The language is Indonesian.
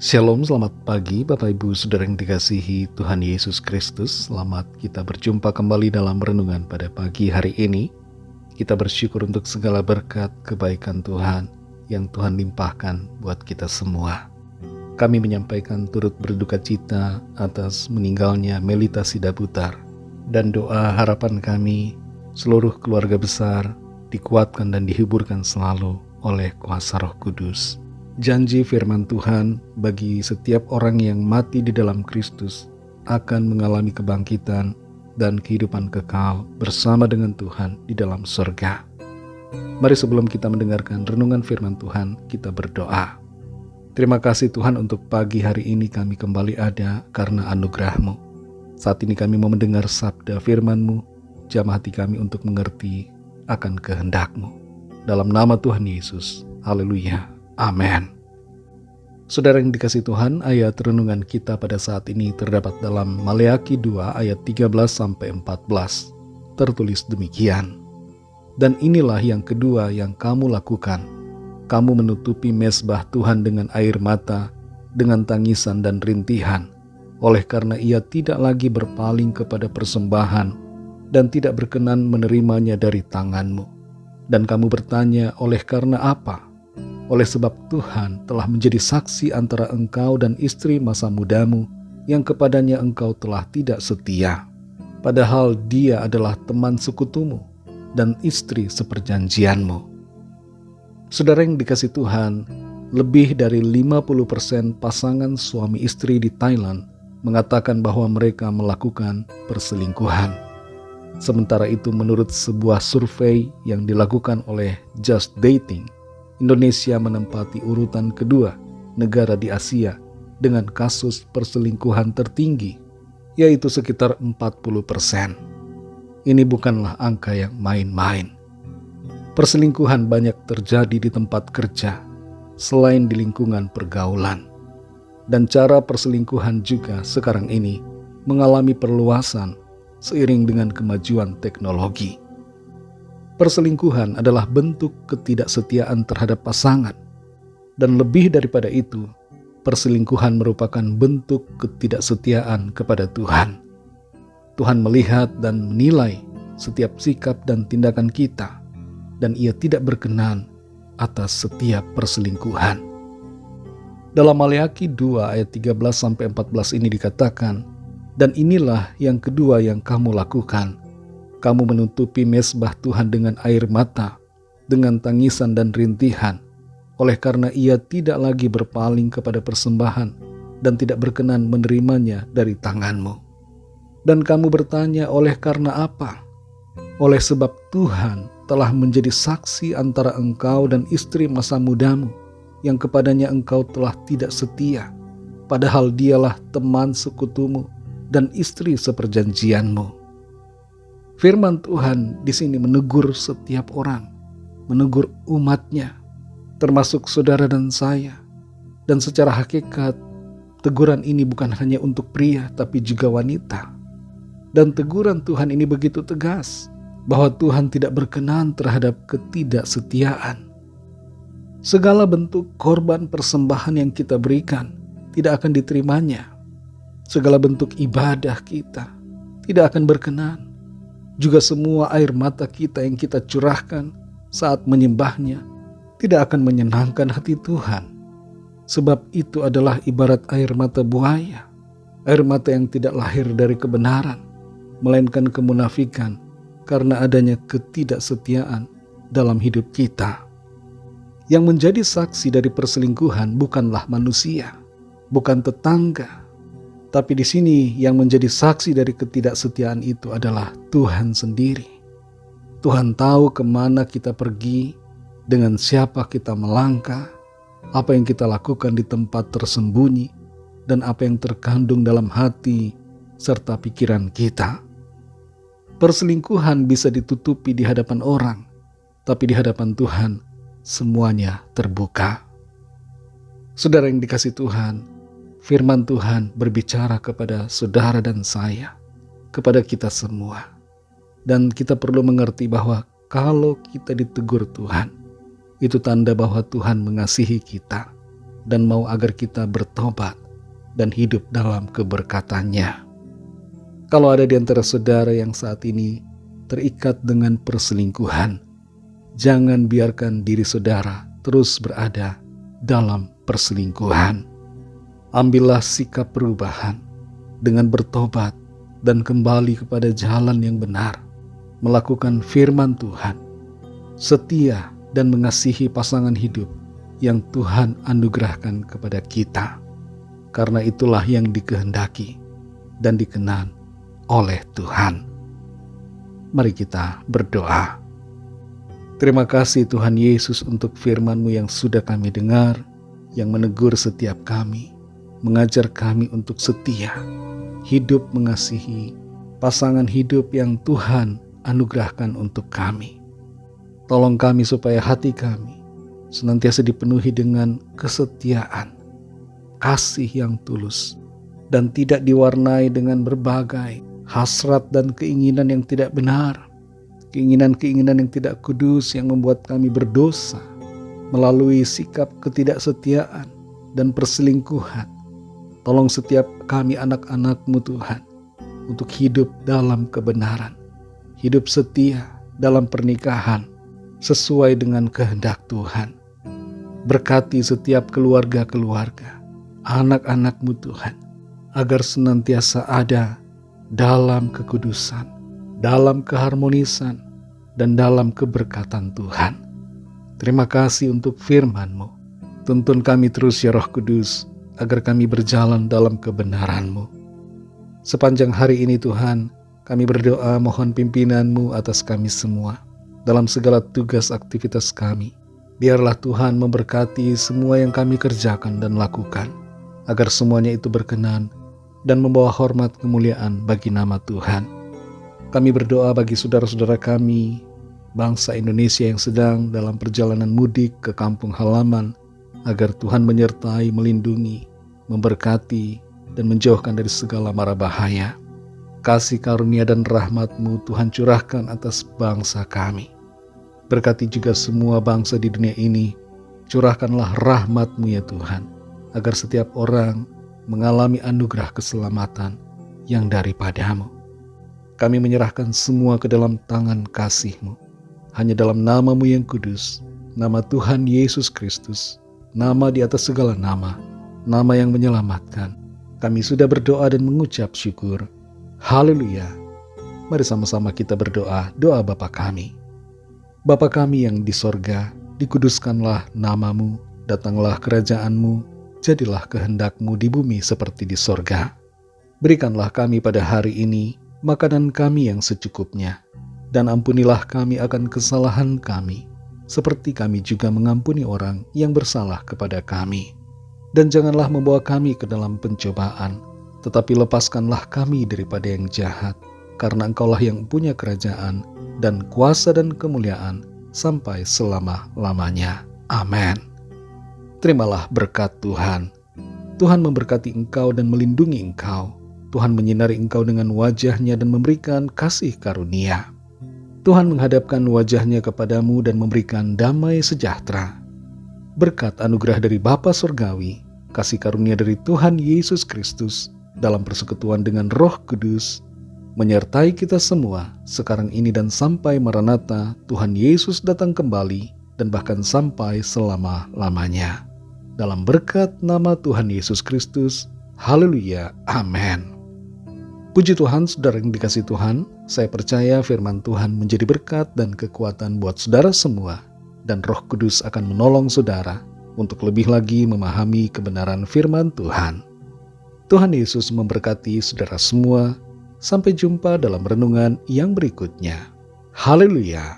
Shalom, selamat pagi Bapak Ibu Saudara yang dikasihi Tuhan Yesus Kristus. Selamat kita berjumpa kembali dalam renungan pada pagi hari ini. Kita bersyukur untuk segala berkat kebaikan Tuhan yang Tuhan limpahkan buat kita semua. Kami menyampaikan turut berduka cita atas meninggalnya Melita Sidaputar. Dan doa harapan kami seluruh keluarga besar dikuatkan dan dihiburkan selalu oleh kuasa Roh Kudus. Janji firman Tuhan bagi setiap orang yang mati di dalam Kristus akan mengalami kebangkitan dan kehidupan kekal bersama dengan Tuhan di dalam surga. Mari sebelum kita mendengarkan renungan firman Tuhan, kita berdoa. Terima kasih Tuhan untuk pagi hari ini kami kembali ada karena anugerah-Mu. Saat ini kami mau mendengar sabda firman-Mu, jamah hati kami untuk mengerti akan kehendak-Mu. Dalam nama Tuhan Yesus, haleluya. Amin. Saudara yang dikasihi Tuhan, ayat renungan kita pada saat ini terdapat dalam Maleakhi 2 ayat 13-14. Tertulis demikian. Dan inilah yang kedua yang kamu lakukan. Kamu menutupi mezbah Tuhan dengan air mata, dengan tangisan dan rintihan, oleh karena ia tidak lagi berpaling kepada persembahan dan tidak berkenan menerimanya dari tanganmu. Dan kamu bertanya, oleh karena apa? Oleh sebab Tuhan telah menjadi saksi antara engkau dan istri masa mudamu yang kepadanya engkau telah tidak setia. Padahal dia adalah teman sekutumu dan istri seperjanjianmu. Saudara yang dikasihi Tuhan, lebih dari 50% pasangan suami istri di Thailand mengatakan bahwa mereka melakukan perselingkuhan. Sementara itu menurut sebuah survei yang dilakukan oleh Just Dating, Indonesia menempati urutan kedua negara di Asia dengan kasus perselingkuhan tertinggi, yaitu sekitar 40%. Ini bukanlah angka yang main-main. Perselingkuhan banyak terjadi di tempat kerja, selain di lingkungan pergaulan. Dan cara perselingkuhan juga sekarang ini mengalami perluasan seiring dengan kemajuan teknologi. Perselingkuhan adalah bentuk ketidaksetiaan terhadap pasangan. Dan lebih daripada itu, perselingkuhan merupakan bentuk ketidaksetiaan kepada Tuhan. Tuhan melihat dan menilai setiap sikap dan tindakan kita, dan Ia tidak berkenan atas setiap perselingkuhan. Dalam Maleakhi 2 ayat 13-14 ini dikatakan, dan inilah yang kedua yang kamu lakukan. Kamu menutupi mezbah Tuhan dengan air mata, dengan tangisan dan rintihan, oleh karena ia tidak lagi berpaling kepada persembahan dan tidak berkenan menerimanya dari tanganmu. Dan kamu bertanya, oleh karena apa? Oleh sebab Tuhan telah menjadi saksi antara engkau dan istri masa mudamu, yang kepadanya engkau telah tidak setia, padahal dialah teman sekutumu dan istri seperjanjianmu. Firman Tuhan di sini menegur setiap orang, menegur umatnya, termasuk saudara dan saya. Dan secara hakikat, teguran ini bukan hanya untuk pria, tapi juga wanita. Dan teguran Tuhan ini begitu tegas, bahwa Tuhan tidak berkenan terhadap ketidaksetiaan. Segala bentuk korban persembahan yang kita berikan tidak akan diterimanya. Segala bentuk ibadah kita tidak akan berkenan. Juga semua air mata kita yang kita curahkan saat menyembahnya tidak akan menyenangkan hati Tuhan. Sebab itu adalah ibarat air mata buaya, air mata yang tidak lahir dari kebenaran, melainkan kemunafikan karena adanya ketidaksetiaan dalam hidup kita. Yang menjadi saksi dari perselingkuhan bukanlah manusia, bukan tetangga, tapi di sini yang menjadi saksi dari ketidaksetiaan itu adalah Tuhan sendiri. Tuhan tahu kemana kita pergi, dengan siapa kita melangkah, apa yang kita lakukan di tempat tersembunyi, dan apa yang terkandung dalam hati serta pikiran kita. Perselingkuhan bisa ditutupi di hadapan orang, tapi di hadapan Tuhan semuanya terbuka. Saudara yang dikasihi Tuhan, firman Tuhan berbicara kepada saudara dan saya, kepada kita semua. Dan kita perlu mengerti bahwa kalau kita ditegur Tuhan, itu tanda bahwa Tuhan mengasihi kita. dan mau agar kita bertobat dan hidup dalam keberkatan-Nya. Kalau ada di antara saudara yang saat ini terikat dengan perselingkuhan, jangan biarkan diri saudara terus berada dalam perselingkuhan. Ambillah sikap perubahan dengan bertobat dan kembali kepada jalan yang benar, melakukan firman Tuhan, setia dan mengasihi pasangan hidup yang Tuhan anugerahkan kepada kita. Karena itulah yang dikehendaki dan dikenan oleh Tuhan. Mari kita berdoa. Terima kasih Tuhan Yesus untuk firman-Mu yang sudah kami dengar, yang menegur setiap kami, mengajar kami untuk setia, hidup mengasihi pasangan hidup yang Tuhan anugerahkan untuk kami. Tolong kami supaya hati kami senantiasa dipenuhi dengan kesetiaan, kasih yang tulus, dan tidak diwarnai dengan berbagai hasrat dan keinginan yang tidak benar, keinginan-keinginan yang tidak kudus yang membuat kami berdosa melalui sikap ketidaksetiaan dan perselingkuhan. Tolong setiap kami anak-anak-Mu Tuhan untuk hidup dalam kebenaran, hidup setia dalam pernikahan sesuai dengan kehendak Tuhan. Berkati setiap keluarga-keluarga, anak-anak-Mu Tuhan, agar senantiasa ada dalam kekudusan, dalam keharmonisan, dan dalam keberkatan Tuhan. Terima kasih untuk firman-Mu. Tuntun kami terus ya Roh Kudus, agar kami berjalan dalam kebenaran-Mu. Sepanjang hari ini Tuhan, kami berdoa mohon pimpinan-Mu atas kami semua, dalam segala tugas aktivitas kami. Biarlah Tuhan memberkati semua yang kami kerjakan dan lakukan, agar semuanya itu berkenan dan membawa hormat kemuliaan bagi nama Tuhan. Kami berdoa bagi saudara-saudara kami, bangsa Indonesia yang sedang dalam perjalanan mudik ke kampung halaman, agar Tuhan menyertai, melindungi, memberkati, dan menjauhkan dari segala mara bahaya. Kasih karunia dan rahmat-Mu Tuhan curahkan atas bangsa kami. Berkati juga semua bangsa di dunia ini. Curahkanlah rahmat-Mu ya Tuhan, agar setiap orang mengalami anugerah keselamatan yang daripada-Mu. Kami menyerahkan semua ke dalam tangan kasih-Mu. Hanya dalam nama-Mu yang kudus, nama Tuhan Yesus Kristus, nama di atas segala nama, nama yang menyelamatkan, kami sudah berdoa dan mengucap syukur. Haleluya. Mari sama-sama kita berdoa, doa Bapa kami. Bapa kami yang di sorga, dikuduskanlah nama-Mu, datanglah kerajaan-Mu, jadilah kehendak-Mu di bumi seperti di sorga. Berikanlah kami pada hari ini makanan kami yang secukupnya, dan ampunilah kami akan kesalahan kami, seperti kami juga mengampuni orang yang bersalah kepada kami. Dan janganlah membawa kami ke dalam pencobaan, tetapi lepaskanlah kami daripada yang jahat, karena Engkaulah yang punya kerajaan, dan kuasa dan kemuliaan, sampai selama-lamanya. Amin. Terimalah berkat Tuhan. Tuhan memberkati engkau dan melindungi engkau. Tuhan menyinari engkau dengan wajah-Nya dan memberikan kasih karunia. Tuhan menghadapkan wajah-Nya kepadamu dan memberikan damai sejahtera. Berkat anugerah dari Bapa Surgawi, kasih karunia dari Tuhan Yesus Kristus, dalam persekutuan dengan Roh Kudus, menyertai kita semua sekarang ini dan sampai Maranatha Tuhan Yesus datang kembali, dan bahkan sampai selama-lamanya. Dalam berkat nama Tuhan Yesus Kristus, haleluya, amin. Puji Tuhan, saudara yang dikasih Tuhan, saya percaya firman Tuhan menjadi berkat dan kekuatan buat saudara semua, dan Roh Kudus akan menolong saudara untuk lebih lagi memahami kebenaran firman Tuhan. Tuhan Yesus memberkati saudara semua. Sampai jumpa dalam renungan yang berikutnya. Haleluya.